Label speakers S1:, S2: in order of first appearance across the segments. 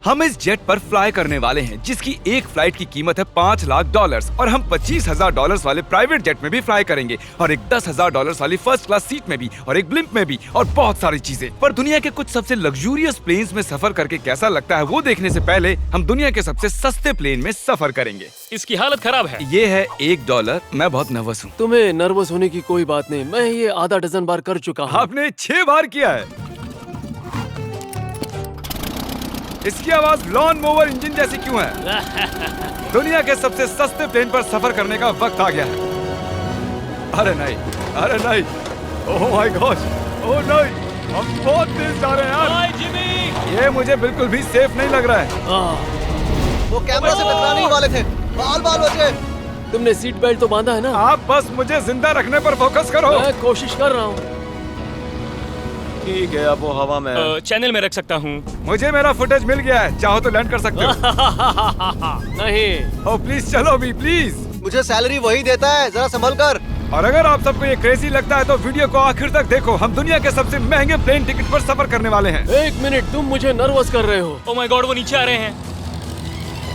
S1: हम इस जेट पर फ्लाई करने वाले हैं जिसकी एक फ्लाइट की कीमत है $5 लाख और हम $25,000 वाले प्राइवेट जेट में भी फ्लाई करेंगे और एक $10,000 वाली फर्स्ट क्लास सीट में भी और एक ब्लिम्प में भी और बहुत सारी चीजें। पर दुनिया के कुछ सबसे लग्जूरियस प्लेन्स में सफर करके कैसा लगता है वो देखने से पहले हम दुनिया के सबसे सस्ते प्लेन में सफर करेंगे।
S2: इसकी हालत खराब है।
S1: ये है $1। मैं बहुत नर्वस हूँ।
S3: तुम्हें नर्वस होने की कोई बात नहीं, मैं ये आधा डजन बार कर चुका हूँ।
S1: आपने 6 बार किया है। इसकी आवाज लॉन मोवर इंजन जैसी क्यों है? दुनिया के सबसे सस्ते प्लेन पर सफर करने का वक्त आ गया है। अरे नहीं, अरे नहीं, ओह माय गॉड, ओह नहीं, हम बहुत तेज जा रहे हैं यार।
S2: हाय जिमी,
S1: ये मुझे बिल्कुल भी सेफ नहीं लग रहा है।
S4: वो कैमरा से टकराने ही वाले थे। बाल बाल बचे।
S3: तुमने सीट बेल्ट तो बांधा है ना?
S1: आप बस मुझे जिंदा रखने पर फोकस करो।
S3: मैं कोशिश कर रहा हूँ।
S4: ठीक है, अब वो हवा में
S2: चैनल में रख सकता हूँ।
S1: मुझे मेरा फुटेज मिल गया है, चाहो तो लैंड कर सकते हो।
S3: नहीं,
S1: ओह प्लीज चलो भी प्लीज।
S4: मुझे सैलरी वही देता है, जरा संभल कर।
S1: और अगर आप सबको ये क्रेजी लगता है तो वीडियो को आखिर तक देखो। हम दुनिया के सबसे महंगे प्लेन टिकट पर सफर करने वाले हैं।
S3: 1 मिनट, तुम मुझे नर्वस कर रहे हो।
S2: ओह माय गॉड, वो नीचे आ रहे हैं।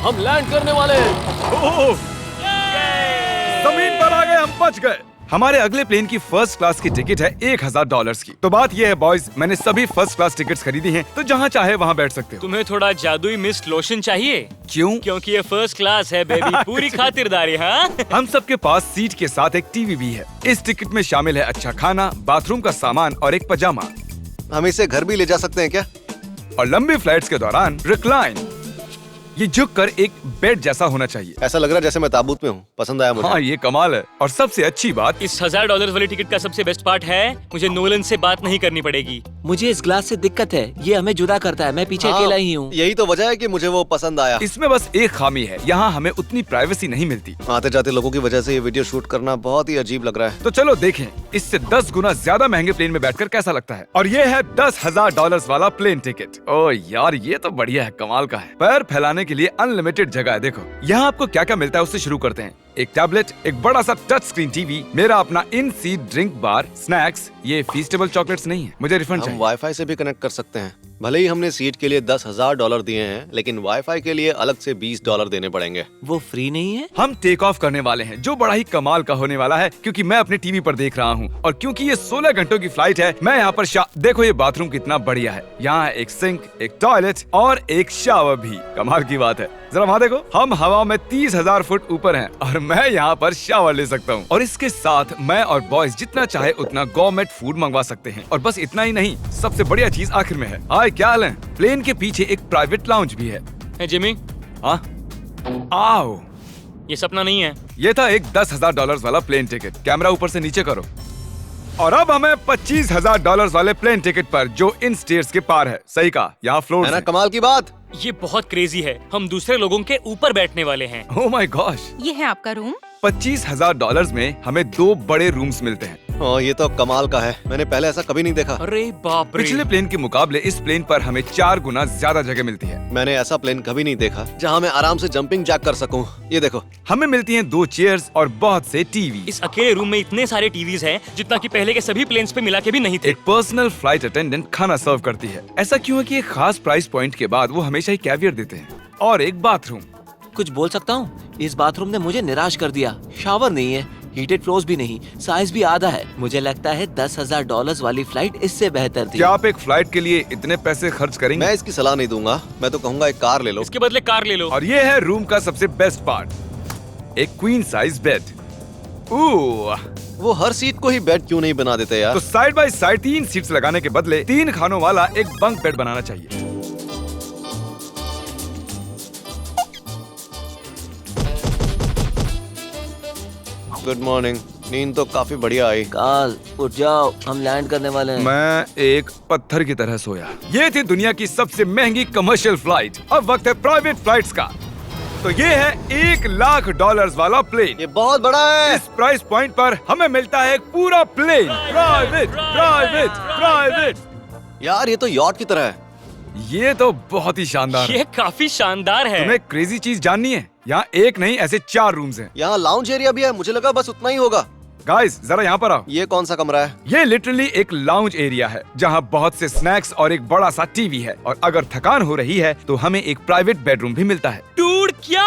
S3: हम लैंड करने वाले हैं।
S1: ओह, जमीन पर आ गए, हम बच गए। हमारे अगले प्लेन की फर्स्ट क्लास की टिकट है $1,000 की। तो बात ये है बॉयज, मैंने सभी फर्स्ट क्लास टिकट्स खरीदी हैं, तो जहाँ चाहे वहाँ बैठ सकते हो।
S2: तुम्हें थोड़ा जादुई मिस्ट लोशन चाहिए?
S1: क्यों?
S2: क्योंकि ये फर्स्ट क्लास है बेबी, पूरी खातिरदारी। हाँ,
S1: हम सबके पास सीट के साथ एक टीवी भी है। इस टिकट में शामिल है अच्छा खाना, बाथरूम का सामान और एक पजामा।
S4: हम इसे घर भी ले जा सकते हैं क्या?
S1: और लंबी फ्लाइट्स के दौरान रिक्लाइन, ये झुककर एक बेड जैसा होना चाहिए।
S4: ऐसा लग रहा है जैसे मैं ताबूत में हूँ। पसंद आया मुझे।
S1: हाँ ये कमाल है। और सबसे अच्छी बात,
S2: इस $1,000 वाली टिकट का सबसे बेस्ट पार्ट है मुझे नोलन से बात नहीं करनी पड़ेगी।
S5: मुझे इस ग्लास से दिक्कत है, ये हमें जुदा करता है। मैं पीछे
S4: हाँ,
S5: अकेला ही हूँ।
S4: यही तो वजह है कि मुझे वो पसंद आया।
S1: इसमें बस एक खामी है, यहाँ हमें उतनी प्राइवेसी नहीं मिलती।
S4: आते जाते लोगों की वजह से ये वीडियो शूट करना बहुत ही अजीब लग रहा है।
S1: तो चलो देखें इससे 10 गुना ज्यादा महंगे प्लेन में बैठकर कैसा लगता है। और ये है $10,000 वाला प्लेन टिकट। ओह यार, ये तो बढ़िया है, कमाल का है। पैर फैलाने के लिए अनलिमिटेड जगह है। देखो यहाँ आपको क्या क्या मिलता है, उससे शुरू करते हैं। एक टैबलेट, एक बड़ा सा टच स्क्रीन टीवी, मेरा अपना इन सीट ड्रिंक बार, स्नैक्स। ये फीस्टेबल चॉकलेट्स नहीं है, मुझे रिफंड
S4: हम
S1: चाहिए।
S4: वाईफाई से भी कनेक्ट कर सकते हैं। भले ही हमने सीट के लिए $10,000 दिए हैं, लेकिन वाईफाई के लिए अलग से $20 देने पड़ेंगे।
S5: वो फ्री नहीं है?
S1: हम टेक ऑफ करने वाले हैं, जो बड़ा ही कमाल का होने वाला है, क्योंकि मैं अपने टीवी पर देख रहा हूँ। और क्योंकि ये 16 घंटों की फ्लाइट है, मैं यहाँ पर देखो ये बाथरूम कितना बढ़िया है। यहाँ एक सिंक, एक टॉयलेट और एक शावर भी। कमाल की बात है, जरा वहाँ देखो, हम हवा में 30,000 फुट ऊपर हैं और मैं यहाँ पर शावर ले सकता हूँ। और इसके साथ मैं और बॉयज जितना चाहे उतना गवर्नमेंट फूड मंगवा सकते हैं। और बस इतना ही नहीं, सबसे बढ़िया चीज आखिर में है। हाय क्या हाल है? प्लेन के पीछे एक प्राइवेट लाउंज भी है।
S2: है जिमी,
S1: हाँ, आओ।
S2: ये सपना नहीं है।
S1: ये था एक $10,000 वाला प्लेन टिकट। कैमरा ऊपर से नीचे करो। और अब हमें $25,000 वाले प्लेन टिकट पर, जो इन स्टेयर्स के पार है। सही कहा, यहाँ फ्लोर
S4: है ना कमाल की बात?
S2: ये बहुत क्रेजी है, हम दूसरे लोगों के ऊपर बैठने वाले हैं।
S1: Oh my gosh.
S6: ये है आपका रूम।
S1: $25,000 में हमें 2 बड़े रूम्स मिलते हैं।
S4: ओह, ये तो कमाल का है। मैंने पहले ऐसा कभी नहीं देखा।
S2: अरे बाप रे।
S1: पिछले प्लेन के मुकाबले इस प्लेन पर हमें 4 गुना ज्यादा जगह मिलती है।
S4: मैंने ऐसा प्लेन कभी नहीं देखा जहाँ मैं आराम से जंपिंग जैक कर सकूं। ये देखो,
S1: हमें मिलती हैं 2 चेयर्स और बहुत से टीवी।
S2: इस अकेले रूम में इतने सारे टीवीज हैं जितना कि पहले के सभी प्लेन्स पे मिला के भी नहीं थे।
S1: एक पर्सनल फ्लाइट अटेंडेंट खाना सर्व करती है। ऐसा क्यों है कि एक खास प्राइस पॉइंट के बाद वो हमेशा ही कैवियर देते हैं। और एक बाथरूम।
S5: कुछ बोल सकता हूँ? इस बाथरूम ने मुझे निराश कर दिया। शावर नहीं है, हीटेड फ्लोर्स भी नहीं, साइज भी आधा है। मुझे लगता है $10,000 वाली फ्लाइट इससे बेहतर थी।
S1: क्या आप एक फ्लाइट के लिए इतने पैसे खर्च करेंगे?
S4: मैं इसकी सलाह नहीं दूंगा। मैं तो कहूँगा एक कार ले लो।
S2: इसके बदले कार ले लो।
S1: और ये है रूम का सबसे बेस्ट पार्ट, एक क्वीन साइज बेड।
S4: वो हर सीट को ही बेड क्यों नहीं बना देते यार?
S1: तो साइड बाय साइड 3 सीट्स लगाने के बदले 3 खानों वाला एक बंक बेड बनाना चाहिए।
S4: Good morning. नींद तो काफी बढ़िया आई।
S5: काल उठ जाओ, हम लैंड करने वाले हैं।
S1: मैं एक पत्थर की तरह सोया। ये थी दुनिया की सबसे महंगी कमर्शियल फ्लाइट। अब वक्त है प्राइवेट फ्लाइट्स का। तो ये है $1 लाख वाला प्लेन।
S4: ये बहुत बड़ा है।
S1: इस प्राइस पॉइंट पर हमें मिलता है एक पूरा प्लेन। Private, private, private.
S4: यार ये तो यॉट की तरह है।
S1: ये तो बहुत ही शानदार है।
S2: ये काफी शानदार है।
S1: तुम्हें क्रेजी चीज जाननी है? यहाँ एक नहीं, ऐसे 4 रूम्स हैं।
S4: यहाँ लाउंज एरिया भी है। मुझे लगा बस उतना ही होगा।
S1: गाइस जरा यहाँ पर आओ।
S4: ये कौन सा कमरा है?
S1: ये लिटरली एक लाउंज एरिया है जहाँ बहुत से स्नैक्स और एक बड़ा सा टीवी है, और अगर थकान हो रही है तो हमें एक प्राइवेट बेडरूम भी मिलता है।
S2: डूड क्या?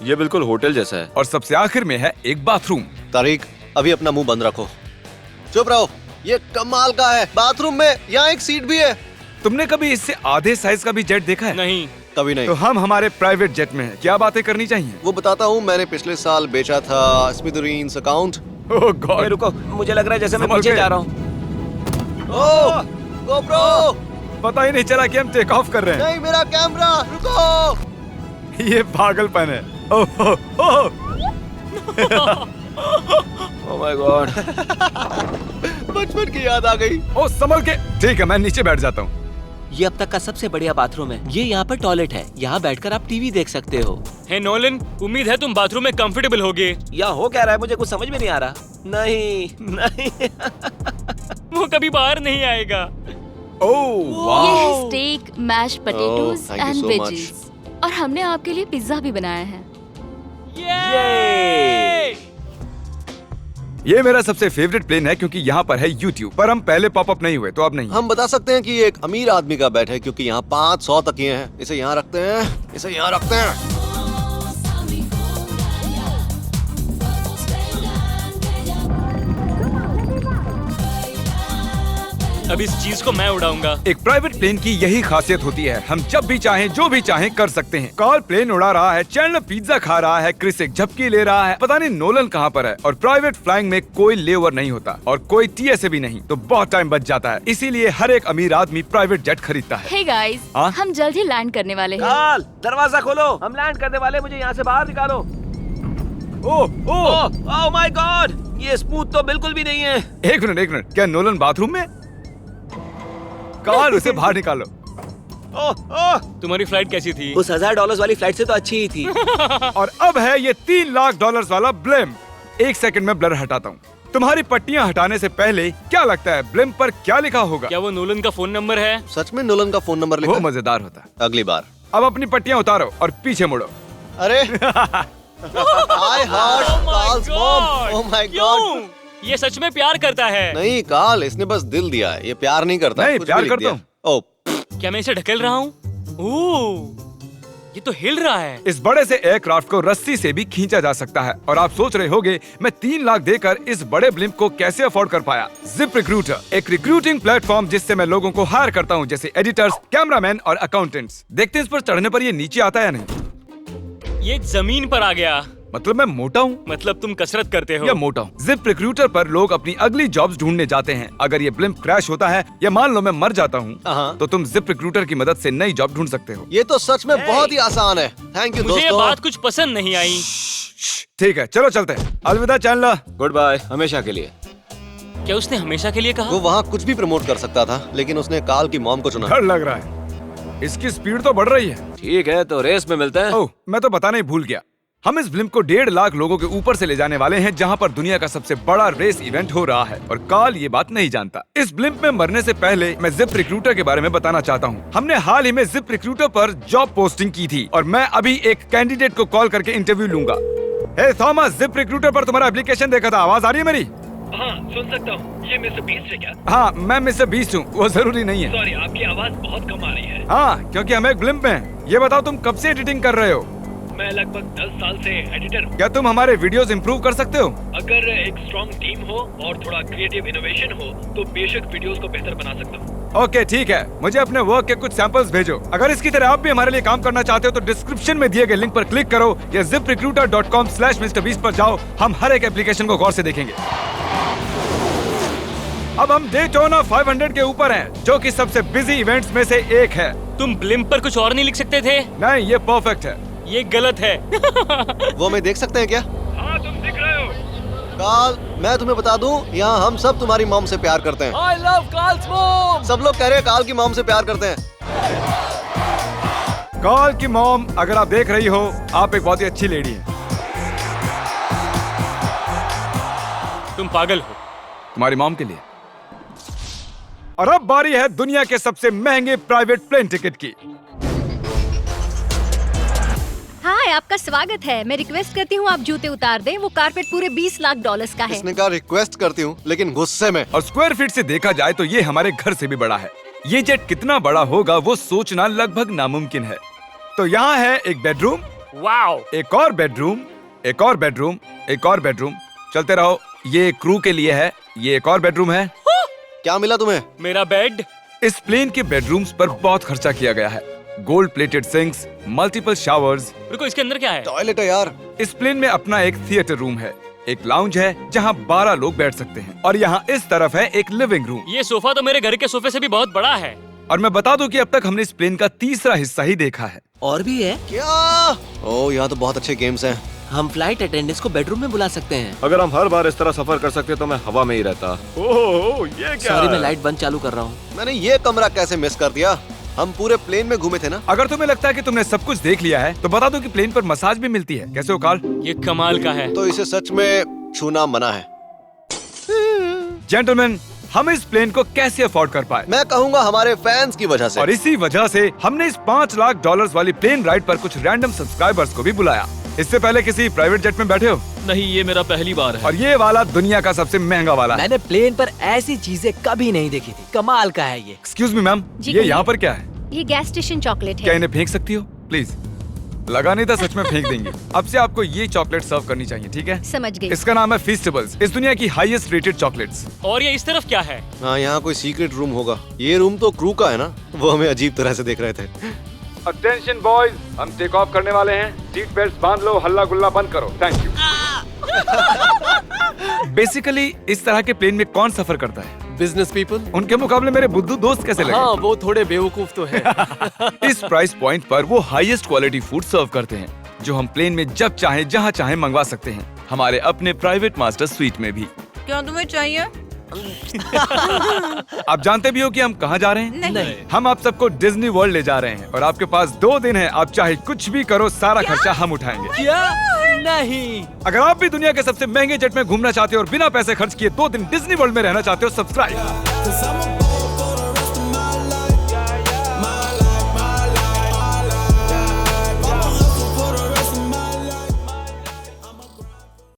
S6: ये बिल्कुल होटल जैसा है।
S1: और सबसे आखिर में है एक बाथरूम।
S4: तारिक, अभी अपना मुंह बंद रखो। चुप रहो। ये कमाल का है। बाथरूम में यहाँ एक सीट भी है।
S1: तुमने कभी इससे आधे साइज का भी जेट देखा है?
S2: नहीं।
S4: कभी नहीं।
S1: तो हम हमारे प्राइवेट जेट में हैं। क्या बातें करनी चाहिए?
S4: वो बताता हूँ, मैंने पिछले साल बेचा था स्मिथुरीन्स अकाउंट।
S1: ओह गॉड।
S5: रुको, मुझे लग रहा है जैसे मैं
S1: संभल
S5: पीछे
S1: के।
S5: जा रहा हूँ।
S4: ओह गोप्रो,
S1: पता ही नहीं चला कि हम टेक ऑफ कर रहे
S4: नहीं मेरा कैमरा, रुको।
S1: हैं। ये पागलपन है। ओह ओह
S5: ओह माय गॉड।
S4: बचपन की याद आ गई।
S1: ओह संभल के। ठीक है, मैं नीचे बैठ जाता हूँ।
S5: ये अब तक का सबसे बढ़िया बाथरूम है। ये यहाँ पर टॉयलेट है। यहाँ बैठकर आप टीवी देख सकते हो।
S2: हे नोलन, उम्मीद है तुम बाथरूम में कंफर्टेबल होगे।
S5: या हो क्या रहा है, मुझे कुछ समझ में नहीं आ रहा। नहीं नहीं।
S2: वो कभी बाहर नहीं आएगा।
S1: ओह
S7: ये
S1: वाह।
S7: है steak, mash potatoes
S4: thank you
S7: and
S4: so
S7: veggies. और हमने आपके लिए पिज्जा भी बनाया है।
S2: ये
S1: ये मेरा सबसे फेवरेट प्लेन है क्योंकि यहाँ पर है YouTube, पर हम पहले पॉपअप नहीं हुए तो अब नहीं।
S4: हम बता सकते हैं कि ये एक अमीर आदमी का बेड है क्योंकि यहाँ 500 तकिए हैं। इसे यहाँ रखते हैं, इसे यहाँ रखते हैं।
S2: अब इस चीज को मैं उड़ाऊंगा।
S1: एक प्राइवेट प्लेन की यही खासियत होती है, हम जब भी चाहें जो भी चाहें कर सकते हैं। कार्ल प्लेन उड़ा रहा है, चैंडलर पिज्जा खा रहा है, क्रिस एक झपकी ले रहा है, पता नहीं नोलन कहाँ पर है। और प्राइवेट फ्लाइंग में कोई लेओवर नहीं होता और कोई TSA भी नहीं, तो बहुत टाइम बच जाता है। इसीलिए हर एक अमीर आदमी प्राइवेट जेट खरीदता है।
S7: हे गाइस,
S1: हाँ?
S7: हम जल्द ही लैंड करने वाले हैं।
S5: काल, दरवाजा खोलो, हम लैंड करने वाले। मुझे यहाँ से बाहर निकालो।
S1: ओह ओह
S5: ओह माय गॉड, ये स्मूथ तो बिल्कुल भी नहीं है।
S1: एक मिनट, क्या नोलन बाथरूम में? कार्ल उसे बाहर निकालो।
S5: ओह ओह,
S2: तुम्हारी फ्लाइट कैसी थी?
S5: उस $1000 वाली फ्लाइट से तो अच्छी ही थी।
S1: और अब है ये $3 लाख वाला ब्लिम। एक सेकंड में ब्लर हटाता हूँ। तुम्हारी पट्टियाँ हटाने से पहले क्या लगता है ब्लिम पर क्या लिखा होगा?
S2: क्या वो नोलन का फोन नंबर है?
S4: सच में नोलन का फोन नंबर लिखा
S1: वो
S4: है?
S1: मजेदार होता है।
S4: अगली बार।
S1: अब अपनी पट्टियाँ उतारो और पीछे मुड़ो।
S4: अरे I heard Carl's mom. Oh my God.
S2: क्यों? ये सच में प्यार करता है?
S4: नहीं कार्ल, इसने बस दिल दिया है। ये प्यार नहीं करता।
S1: नहीं,
S4: कुछ
S1: प्यार
S4: भी लिख
S1: करता
S4: दिया।
S1: हूँ।
S4: ओह,
S2: क्या मैं इसे ढकेल रहा हूँ? ओह, ये तो हिल रहा है।
S1: इस बड़े से एयरक्राफ्ट को रस्सी से भी खींचा जा सकता है। और आप सोच रहे होंगे मैं 3 लाख देकर इस बड़े ब्लिम्प को कैसे अफोर्ड कर पाया। जिप रिक्रूटर, एक रिक्रूटिंग प्लेटफॉर्म जिससे मैं लोगों को हायर करता हूँ, जैसे एडिटर्स, कैमरामैन और अकाउंटेंट्स। देखते हैं इस पर चढ़ने पर ये नीचे आता है या नहीं।
S2: ये जमीन पर आ गया।
S1: मतलब मैं मोटा हूँ
S2: मतलब तुम कसरत करते हो?
S1: या मोटा हूँ। जिप रिक्रूटर पर लोग अपनी अगली जॉब्स ढूंढने जाते हैं। अगर ये ब्लिम्प क्रैश होता है या मान लो मैं मर जाता हूँ,
S4: हाँ।
S1: तो तुम जिप रिक्रूटर की मदद से नई जॉब ढूंढ सकते हो।
S4: ये तो सच में बहुत ही आसान है। थैंक यू
S2: मुझे ये
S4: दोस्तों।
S2: बात कुछ पसंद नहीं आई।
S1: ठीक है, चलो चलते हैं। अलविदा चैंडलर।
S6: गुड बाय, हमेशा के लिए।
S2: क्या उसने हमेशा के लिए कहा?
S4: वो वहाँ कुछ भी प्रमोट कर सकता था, लेकिन उसने कार्ल की मॉम को चुना।
S1: डर लग रहा है। इसकी स्पीड तो बढ़ रही है।
S6: ठीक है, तो रेस में मिलते हैं।
S1: ओह, मैं तो बताना ही भूल गया। हम इस ब्लिम्प को 1.5 लाख लोगों के ऊपर से ले जाने वाले हैं, जहां पर दुनिया का सबसे बड़ा रेस इवेंट हो रहा है। और कार्ल ये बात नहीं जानता। इस ब्लिम्प में मरने से पहले मैं जिप रिक्रूटर के बारे में बताना चाहता हूँ। हमने हाल ही में जिप रिक्रूटर पर जॉब पोस्टिंग की थी और मैं अभी एक कैंडिडेट को कॉल करके इंटरव्यू लूंगा। हे थॉमस, जिप रिक्रूटर पर तुम्हारा एप्लीकेशन देखा था। आवाज आ रही है मेरी?
S8: हाँ, सुन सकता हूँ। ये मिस्टर बीस्ट है क्या?
S1: हाँ, मैं मिस्टर बीस्ट हूँ। वो जरूरी नहीं है।
S8: सॉरी, आपकी आवाज बहुत कम आ रही है।
S1: हाँ, क्योंकि हम एक ब्लिम्प में हैं। ये बताओ तुम कब से एडिटिंग कर रहे हो?
S8: मैं लगभग 10 साल से एडिटर हूँ।
S1: क्या तुम हमारे वीडियोस इंप्रूव कर सकते हो?
S8: अगर एक स्ट्रॉन्ग टीम हो और थोड़ा क्रिएटिव इनोवेशन हो तो बेशक वीडियोस को बेहतर बना सकता हूँ।
S1: ओके, ठीक है। मुझे अपने वर्क के कुछ सैंपल्स भेजो। अगर इसकी तरह आप भी हमारे लिए काम करना चाहते हो तो डिस्क्रिप्शन में दिए गए लिंक पर क्लिक करो या ziprecruiter.com/MrBeast पर जाओ। हम हर एक एप्लीकेशन को गौर से देखेंगे। अब हम डेटोना 500 के ऊपर हैं, जो कि सबसे बिजी इवेंट्स में से एक है।
S2: तुम ब्लिम्प पर कुछ और नहीं लिख सकते थे?
S1: नहीं, ये परफेक्ट है।
S2: ये गलत है।
S4: वो मैं देख सकते हैं क्या?
S8: हाँ, तुम दिख रहे हो।
S4: कार्ल, मैं तुम्हें बता दूं, यहाँ हम सब तुम्हारी मॉम से प्यार करते हैं।
S3: I love Carl's mom.
S4: सब लोग कह रहे हैं कार्ल की मॉम से प्यार करते हैं।
S1: कार्ल की मॉम, अगर आप देख रही हो, आप एक बहुत ही अच्छी लेडी हैं।
S2: तुम पागल हो।
S1: तुम्हारी मॉम के लिए। और अब बारी है दुनिया के सबसे महंगे प्राइवेट प्लेन टिकट की।
S7: हाय,
S9: हाय, आपका स्वागत है। मैं रिक्वेस्ट करती हूँ आप जूते उतार दें। वो कारपेट पूरे 20 लाख डॉलर्स का है।
S4: इसने कहा रिक्वेस्ट करती हूँ, लेकिन गुस्से में।
S1: और स्क्वायर फीट से देखा जाए तो ये हमारे घर से भी बड़ा है। ये जेट कितना बड़ा होगा वो सोचना लगभग नामुमकिन है। तो यहाँ है एक बेडरूम,
S2: वाओ,
S1: एक और बेडरूम, एक और बेडरूम, एक और बेडरूम। चलते रहो। ये क्रू के लिए है। ये एक और बेडरूम है।
S4: क्या मिला तुम्हें?
S2: मेरा बेड।
S1: इस प्लेन के बेडरूम्स पर बहुत खर्चा किया गया है। Gold plated sinks, multiple showers.
S2: रुको, इसके अंदर क्या है?
S4: टॉयलेट है यार।
S1: इस प्लेन में अपना एक थिएटर रूम है, एक लाउंज है जहाँ 12 लोग बैठ सकते हैं, और यहाँ इस तरफ है एक लिविंग रूम।
S2: ये सोफा तो मेरे घर के सोफे से भी बहुत बड़ा है।
S1: और मैं बता दूं कि अब तक हमने इस प्लेन का तीसरा हिस्सा ही देखा है।
S5: और भी है?
S4: क्या? ओह, यहाँ तो बहुत अच्छे गेम्स हैं।
S5: हम फ्लाइट अटेंडेंट्स को बेडरूम में बुला सकते हैं।
S6: अगर हम हर बार इस तरह सफर कर सकते तो मैं हवा में ही रहता। ओह, ये क्या?
S5: सॉरी, मैं लाइट बंद चालू कर रहा हूँ।
S4: मैंने ये कमरा कैसे मिस कर दिया? हम पूरे प्लेन में घूमे थे ना।
S1: अगर तुम्हें लगता है कि तुमने सब कुछ देख लिया है तो बता दो कि प्लेन पर मसाज भी मिलती है। कैसे हो कार्ल?
S2: ये कमाल का है।
S4: तो इसे सच में छूना मना है।
S1: जेंटलमैन, हम इस प्लेन को कैसे अफोर्ड कर पाए?
S4: मैं कहूँगा हमारे फैंस की वजह से।
S1: और इसी वजह से हमने इस 5 लाख डॉलर्स वाली प्लेन राइड पर कुछ रैंडम सब्सक्राइबर्स को भी बुलाया। इससे पहले किसी प्राइवेट जेट में बैठे हो?
S3: नहीं, ये मेरा पहली बार है।
S1: और ये वाला दुनिया का सबसे महंगा वाला है।
S10: मैंने प्लेन पर ऐसी चीजें कभी नहीं देखी थी। कमाल का है ये।
S1: एक्सक्यूज मी मैम,
S9: जी
S1: ये
S9: कहिए।
S1: यहाँ पर क्या है?
S9: ये गैस स्टेशन चॉकलेट
S1: क्या
S9: है।
S1: इन्हें फेंक सकती हो प्लीज? लगा नहीं था, सच में फेंक देंगे। अब से आपको ये चॉकलेट सर्व करनी चाहिए, ठीक है?
S9: समझ गई।
S1: इसका नाम है फीस्टेबल्स, इस दुनिया की हाईएस्ट रेटेड चॉकलेट्स।
S2: और ये इस तरफ क्या है?
S4: हाँ, यहाँ कोई सीक्रेट रूम होगा। ये रूम तो क्रू का है ना, वो हमें अजीब तरह से देख रहे थे।
S1: अटेंशन बॉयज, हम टेक ऑफ करने वाले हैं। सीट बेल्ट बांध लो, हल्ला गुल्ला बंद करो। Thank you. बेसिकली इस तरह के प्लेन में कौन सफर करता है?
S3: Business people.
S1: उनके मुकाबले मेरे बुद्धू दोस्त कैसे लगे?
S3: हाँ, वो थोड़े बेवकूफ तो है।
S1: इस प्राइस पॉइंट पर वो हाईएस्ट क्वालिटी फूड सर्व करते हैं, जो हम प्लेन में जब चाहे जहाँ चाहे मंगवा सकते हैं, हमारे अपने प्राइवेट मास्टर स्वीट में भी।
S11: क्या तुम्हें चाहिए?
S1: आप जानते भी हो कि हम कहाँ जा रहे हैं?
S11: नहीं।
S1: हम आप सबको डिज्नी वर्ल्ड ले जा रहे हैं, और आपके पास 2 दिन है। आप चाहे कुछ भी करो, सारा खर्चा हम उठाएंगे।
S10: क्या? नहीं।
S1: अगर आप भी दुनिया के सबसे महंगे जेट में घूमना चाहते हो और बिना पैसे खर्च किए 2 दिन डिज्नी वर्ल्ड में रहना चाहते हो, सब्सक्राइब।